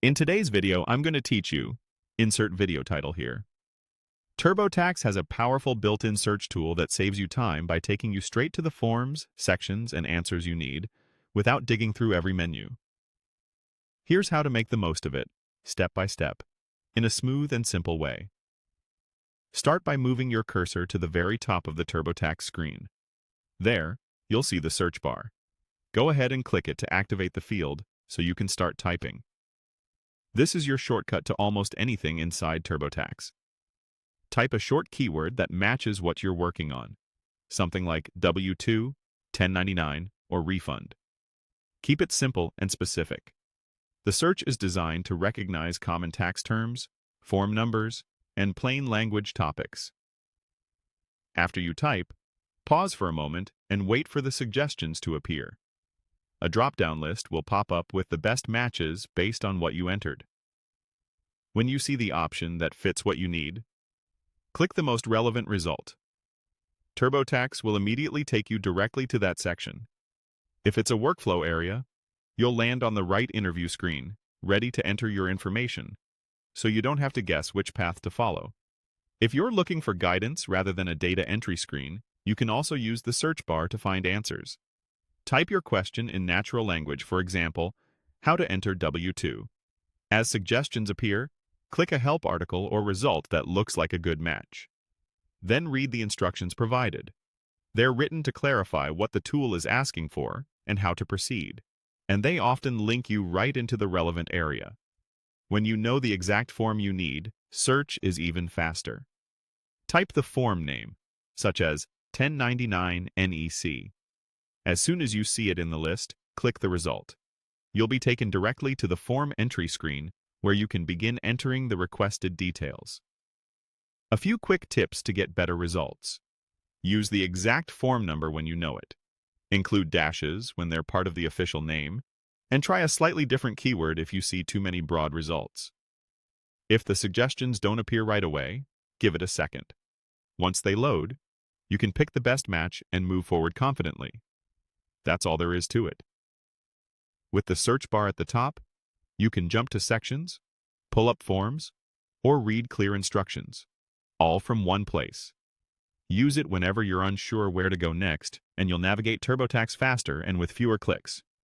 In today's video, I'm going to teach you, insert video title here. TurboTax has a powerful built-in search tool that saves you time by taking you straight to the forms, sections, and answers you need, without digging through every menu. Here's how to make the most of it, step by step, in a smooth and simple way. Start by moving your cursor to the very top of the TurboTax screen. There, you'll see the search bar. Go ahead and click it to activate the field so you can start typing. This is your shortcut to almost anything inside TurboTax. Type a short keyword that matches what you're working on, something like W-2, 1099, or refund. Keep it simple and specific. The search is designed to recognize common tax terms, form numbers, and plain language topics. After you type, pause for a moment and wait for the suggestions to appear. A drop-down list will pop up with the best matches based on what you entered. When you see the option that fits what you need, click the most relevant result. TurboTax will immediately take you directly to that section. If it's a workflow area, you'll land on the right interview screen, ready to enter your information, so you don't have to guess which path to follow. If you're looking for guidance rather than a data entry screen, you can also use the search bar to find answers. Type your question in natural language, for example, how to enter W-2. As suggestions appear, click a help article or result that looks like a good match. Then read the instructions provided. They're written to clarify what the tool is asking for and how to proceed, and they often link you right into the relevant area. When you know the exact form you need, search is even faster. Type the form name, such as 1099 NEC. As soon as you see it in the list, click the result. You'll be taken directly to the form entry screen where you can begin entering the requested details. A few quick tips to get better results. Use the exact form number when you know it. Include dashes when they're part of the official name, and try a slightly different keyword if you see too many broad results. If the suggestions don't appear right away, give it a second. Once they load, you can pick the best match and move forward confidently. That's all there is to it. With the search bar at the top, you can jump to sections, pull up forms, or read clear instructions, all from one place. Use it whenever you're unsure where to go next, and you'll navigate TurboTax faster and with fewer clicks.